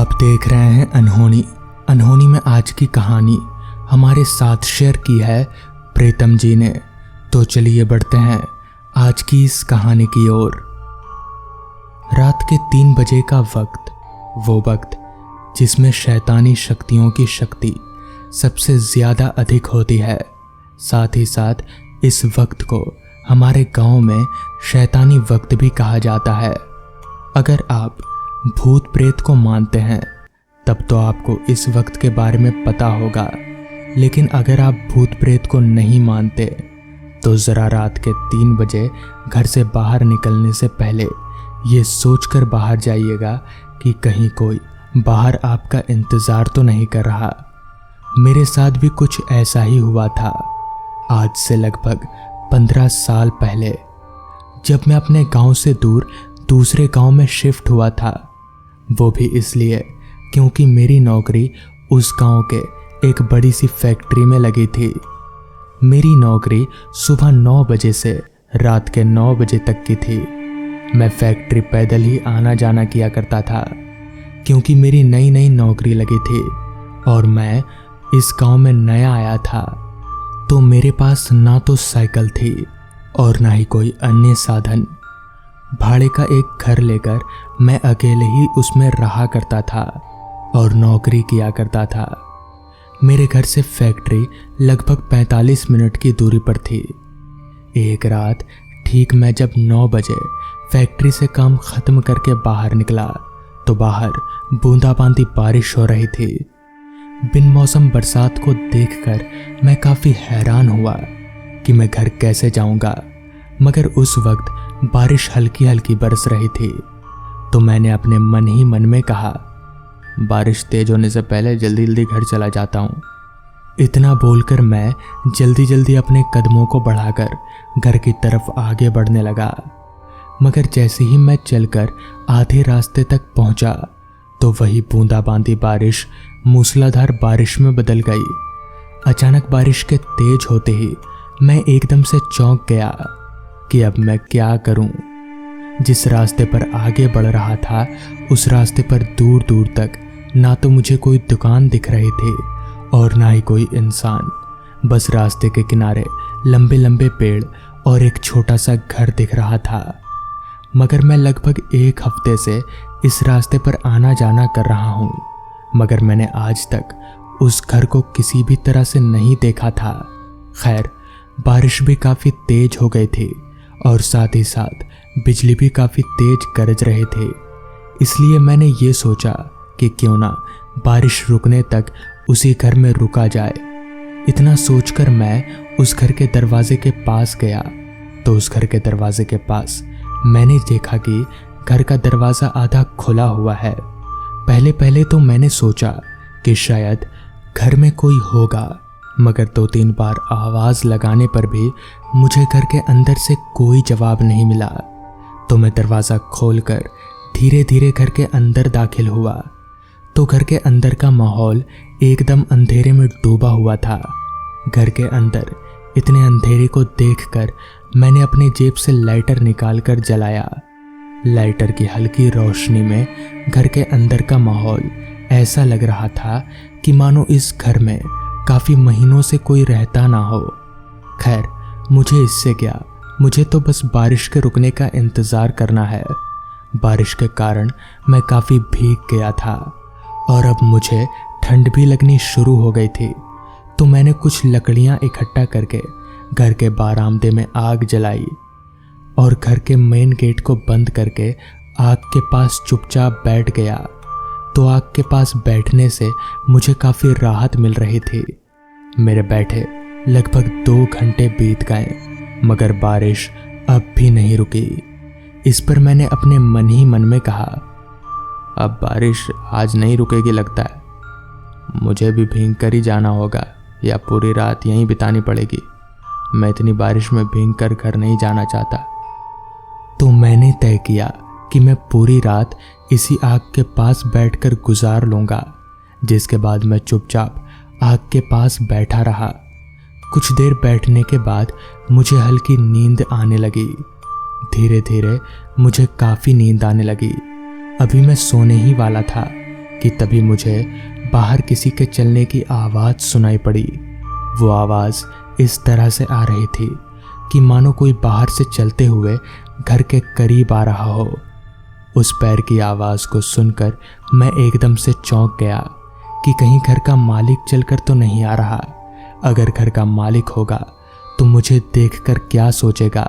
आप देख रहे हैं अनहोनी। अनहोनी में आज की कहानी हमारे साथ शेयर की है प्रीतम जी ने। तो चलिए बढ़ते हैं आज की इस कहानी की ओर। रात के 3 बजे का वक्त, वो वक्त जिसमें शैतानी शक्तियों की शक्ति सबसे ज़्यादा अधिक होती है। साथ ही साथ इस वक्त को हमारे गांव में शैतानी वक्त भी कहा जाता है। अगर आप भूत प्रेत को मानते हैं तब तो आपको इस वक्त के बारे में पता होगा, लेकिन अगर आप भूत प्रेत को नहीं मानते तो ज़रा रात के 3 बजे घर से बाहर निकलने से पहले ये सोचकर बाहर जाइएगा कि कहीं कोई बाहर आपका इंतज़ार तो नहीं कर रहा। मेरे साथ भी कुछ ऐसा ही हुआ था आज से लगभग 15 साल पहले, जब मैं अपने गांव से दूर दूसरे गांव में शिफ्ट हुआ था। वो भी इसलिए क्योंकि मेरी नौकरी उस गांव के एक बड़ी सी फैक्ट्री में लगी थी। मेरी नौकरी सुबह 9 बजे से रात के 9 बजे तक की थी। मैं फैक्ट्री पैदल ही आना जाना किया करता था क्योंकि मेरी नई नई नौकरी लगी थी और मैं इस गांव में नया आया था, तो मेरे पास ना तो साइकिल थी और ना ही कोई अन्य साधन। भाड़े का एक घर लेकर मैं अकेले ही उसमें रहा करता था और नौकरी किया करता था। मेरे घर से फैक्ट्री लगभग 45 मिनट की दूरी पर थी। एक रात ठीक मैं जब 9 बजे फैक्ट्री से काम खत्म करके बाहर निकला तो बाहर बूंदाबांदी बारिश हो रही थी। बिन मौसम बरसात को देखकर मैं काफ़ी हैरान हुआ कि मैं घर कैसे जाऊंगा, मगर उस वक्त बारिश हल्की हल्की बरस रही थी। तो मैंने अपने मन ही मन में कहा, बारिश तेज होने से पहले जल्दी जल्दी घर चला जाता हूँ। इतना बोलकर मैं जल्दी जल्दी अपने कदमों को बढ़ाकर घर की तरफ आगे बढ़ने लगा। मगर जैसे ही मैं चलकर आधे रास्ते तक पहुंचा तो वही बूंदाबांदी बारिश मूसलाधार बारिश में बदल गई। अचानक बारिश के तेज होते ही मैं एकदम से चौंक गया कि अब मैं क्या करूं। जिस रास्ते पर आगे बढ़ रहा था उस रास्ते पर दूर दूर तक ना तो मुझे कोई दुकान दिख रही थी और ना ही कोई इंसान। बस रास्ते के किनारे लंबे लंबे पेड़ और एक छोटा सा घर दिख रहा था। मगर मैं लगभग 1 हफ्ते से इस रास्ते पर आना जाना कर रहा हूँ, मगर मैंने आज तक उस घर को किसी भी तरह से नहीं देखा था। खैर, बारिश भी काफ़ी तेज हो गई थी और साथ ही साथ बिजली भी काफ़ी तेज गरज रहे थे। इसलिए मैंने ये सोचा कि क्यों ना बारिश रुकने तक उसी घर में रुका जाए। इतना सोचकर मैं उस घर के दरवाजे के पास गया तो उस घर के दरवाजे के पास मैंने देखा कि घर का दरवाज़ा आधा खुला हुआ है। पहले पहले तो मैंने सोचा कि शायद घर में कोई होगा, मगर 2-3 बार आवाज़ लगाने पर भी मुझे घर के अंदर से कोई जवाब नहीं मिला। तो मैं दरवाज़ा खोलकर धीरे धीरे घर के अंदर दाखिल हुआ तो घर के अंदर का माहौल एकदम अंधेरे में डूबा हुआ था। घर के अंदर इतने अंधेरे को देखकर मैंने अपनी जेब से लाइटर निकालकर जलाया। लाइटर की हल्की रोशनी में घर के अंदर का माहौल ऐसा लग रहा था कि मानो इस घर में काफ़ी महीनों से कोई रहता ना हो। खैर, मुझे इससे क्या, मुझे तो बस बारिश के रुकने का इंतज़ार करना है। बारिश के कारण मैं काफ़ी भीग गया था और अब मुझे ठंड भी लगनी शुरू हो गई थी। तो मैंने कुछ लकड़ियाँ इकट्ठा करके घर के बारामदे में आग जलाई और घर के मेन गेट को बंद करके आग के पास चुपचाप बैठ गया। तो आग के पास बैठने से मुझे काफ़ी राहत मिल रही थी। मेरे बैठे लगभग 2 घंटे बीत गए मगर बारिश अब भी नहीं रुकी। इस पर मैंने अपने मन ही मन में कहा, अब बारिश आज नहीं रुकेगी लगता है। मुझे भी भीग कर ही जाना होगा या पूरी रात यहीं बितानी पड़ेगी। मैं इतनी बारिश में भीग कर घर नहीं जाना चाहता। तो मैंने तय किया कि मैं पूरी रात इसी आग के पास बैठकर गुजार लूँगा, जिसके बाद मैं चुपचाप आग के पास बैठा रहा। कुछ देर बैठने के बाद मुझे हल्की नींद आने लगी। धीरे धीरे मुझे काफ़ी नींद आने लगी। अभी मैं सोने ही वाला था कि तभी मुझे बाहर किसी के चलने की आवाज़ सुनाई पड़ी। वो आवाज़ इस तरह से आ रही थी कि मानो कोई बाहर से चलते हुए घर के करीब आ रहा हो। उस पैर की आवाज़ को सुनकर मैं एकदम से चौंक गया कि कहीं घर का मालिक चलकर तो नहीं आ रहा। अगर घर का मालिक होगा तो मुझे देखकर क्या सोचेगा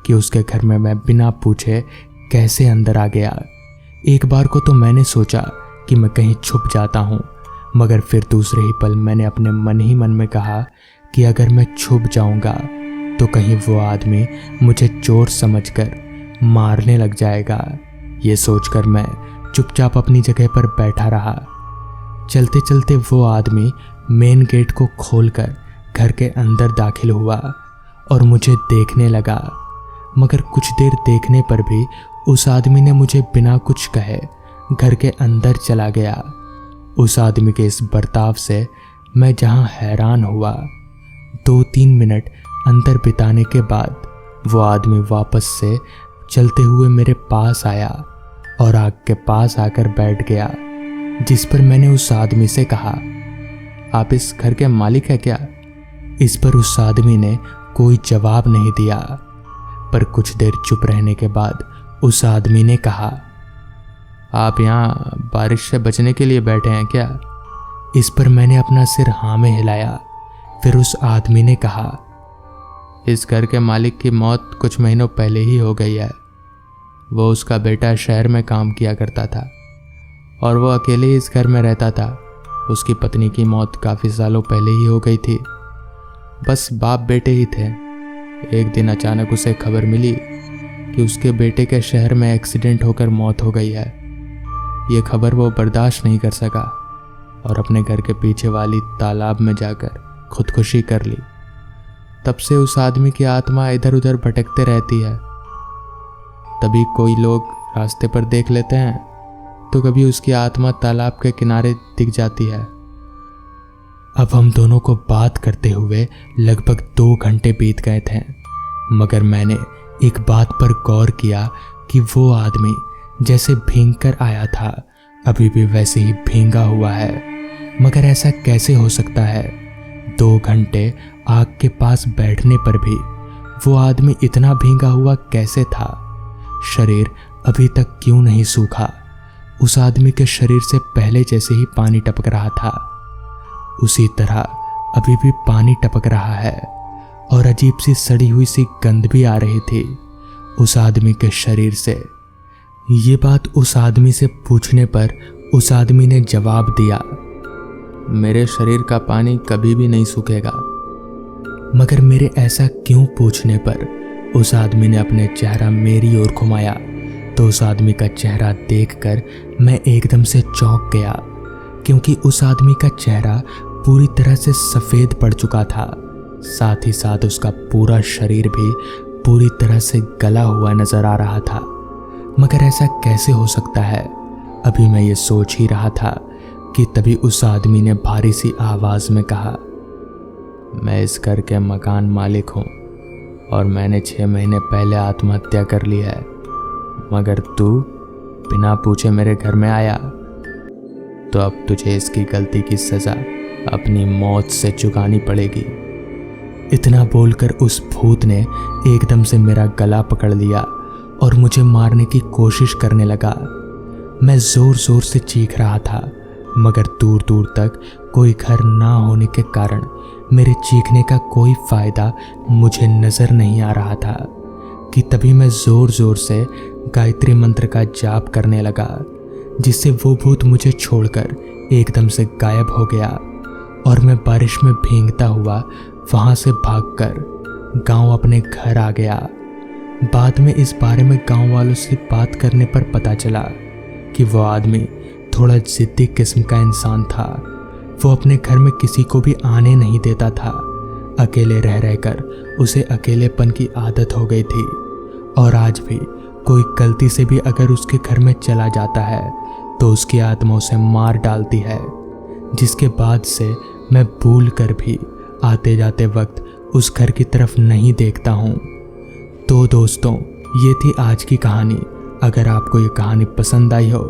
कि उसके घर में मैं बिना पूछे कैसे अंदर आ गया। एक बार को तो मैंने सोचा कि मैं कहीं छुप जाता हूँ, मगर फिर दूसरे ही पल मैंने अपने मन ही मन में कहा कि अगर मैं छुप जाऊंगा तो कहीं वो आदमी मुझे चोर समझकर मारने लग जाएगा। ये सोचकर मैं चुपचाप अपनी जगह पर बैठा रहा। चलते चलते वो आदमी मेन गेट को खोलकर घर के अंदर दाखिल हुआ और मुझे देखने लगा, मगर कुछ देर देखने पर भी उस आदमी ने मुझे बिना कुछ कहे घर के अंदर चला गया। उस आदमी के इस बर्ताव से मैं जहां हैरान हुआ, 2-3 मिनट अंदर बिताने के बाद वो आदमी वापस से चलते हुए मेरे पास आया और आग के पास आकर बैठ गया, जिस पर मैंने उस आदमी से कहा, आप इस घर के मालिक हैं क्या? इस पर उस आदमी ने कोई जवाब नहीं दिया, पर कुछ देर चुप रहने के बाद उस आदमी ने कहा, आप यहाँ बारिश से बचने के लिए बैठे हैं क्या? इस पर मैंने अपना सिर हाँ में हिलाया। फिर उस आदमी ने कहा, इस घर के मालिक की मौत कुछ महीनों पहले ही हो गई है। वो उसका बेटा शहर में काम किया करता था और वो अकेले ही इस घर में रहता था। उसकी पत्नी की मौत काफ़ी सालों पहले ही हो गई थी। बस बाप बेटे ही थे। एक दिन अचानक उसे खबर मिली कि उसके बेटे के शहर में एक्सीडेंट होकर मौत हो गई है। ये खबर वो बर्दाश्त नहीं कर सका और अपने घर के पीछे वाली तालाब में जाकर खुदकुशी कर ली। तब से उस आदमी की आत्मा इधर उधर भटकते रहती है। तभी कोई लोग रास्ते पर देख लेते हैं तो कभी उसकी आत्मा तालाब के किनारे दिख जाती है। अब हम दोनों को बात करते हुए लगभग 2 घंटे बीत गए थे, मगर मैंने एक बात पर गौर किया कि वो आदमी जैसे भीग कर आया था अभी भी वैसे ही भींगा हुआ है। मगर ऐसा कैसे हो सकता है? 2 घंटे आग के पास बैठने पर भी वो आदमी इतना भींगा हुआ कैसे था? शरीर अभी तक क्यों नहीं सूखा? उस आदमी के शरीर से पहले जैसे ही पानी टपक रहा था, उसी तरह अभी भी पानी टपक रहा है और अजीब सी सड़ी हुई सी गंध भी आ रही थी उस आदमी के शरीर से। ये बात उस आदमी से पूछने पर उस आदमी ने जवाब दिया, मेरे शरीर का पानी कभी भी नहीं सूखेगा। मगर मेरे ऐसा क्यों पूछने पर उस आदमी ने अपने चेहरा मेरी ओर घुमाया तो उस आदमी का चेहरा देखकर मैं एकदम से चौंक गया, क्योंकि उस आदमी का चेहरा पूरी तरह से सफ़ेद पड़ चुका था। साथ ही साथ उसका पूरा शरीर भी पूरी तरह से गला हुआ नजर आ रहा था। मगर ऐसा कैसे हो सकता है? अभी मैं ये सोच ही रहा था कि तभी उस आदमी ने भारी सी आवाज़ में कहा, मैं इस घर के मकान मालिक हूँ और मैंने 6 महीने पहले आत्महत्या कर ली है, मगर तू बिना पूछे मेरे घर में आया, तो अब तुझे इसकी गलती की सज़ा अपनी मौत से चुकानी पड़ेगी। इतना बोलकर उस भूत ने एकदम से मेरा गला पकड़ लिया और मुझे मारने की कोशिश करने लगा। मैं ज़ोर ज़ोर से चीख रहा था, मगर दूर दूर तक कोई घर ना होने के कारण मेरे चीखने का कोई फ़ायदा मुझे नज़र नहीं आ रहा था कि तभी मैं ज़ोर ज़ोर से गायत्री मंत्र का जाप करने लगा, जिससे वो भूत मुझे छोड़कर एकदम से गायब हो गया और मैं बारिश में भीगता हुआ वहाँ से भागकर गांव अपने घर आ गया। बाद में इस बारे में गांव वालों से बात करने पर पता चला कि वो आदमी थोड़ा ज़िद्दी किस्म का इंसान था। वो अपने घर में किसी को भी आने नहीं देता था। अकेले रह रहकर उसे अकेलेपन की आदत हो गई थी और आज भी कोई गलती से भी अगर उसके घर में चला जाता है तो उसकी आत्मा उसे मार डालती है, जिसके बाद से मैं भूल कर भी आते जाते वक्त उस घर की तरफ नहीं देखता हूँ। तो दोस्तों, ये थी आज की कहानी। अगर आपको ये कहानी पसंद आई हो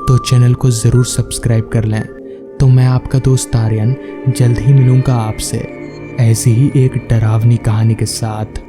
तो चैनल को ज़रूर सब्सक्राइब कर लें। तो मैं आपका दोस्त आर्यन जल्द ही मिलूँगा आपसे ऐसी ही एक डरावनी कहानी के साथ।